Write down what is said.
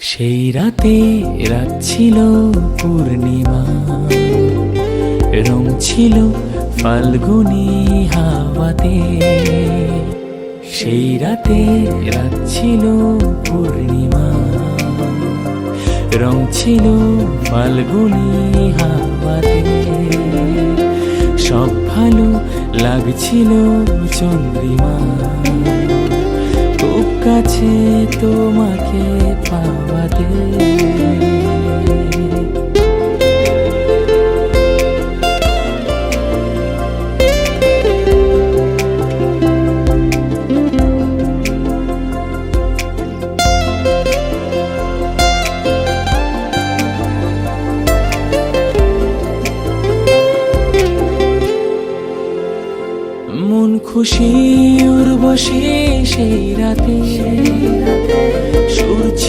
সেই রাতে রাত ছিল পূর্ণিমা, রং ছিল ফাল্গুনি হাওয়াতে। সেই রাতে রাত ছিল পূর্ণিমা, রং ছিল ফাল্গুনি হাওয়াতে। সব ভালো লাগছিল চন্দ্রিমা, খুব কাছে তোমাকে পাওয়াতে। মন খুশি উর্বশী সেই রাতে সুর ছিল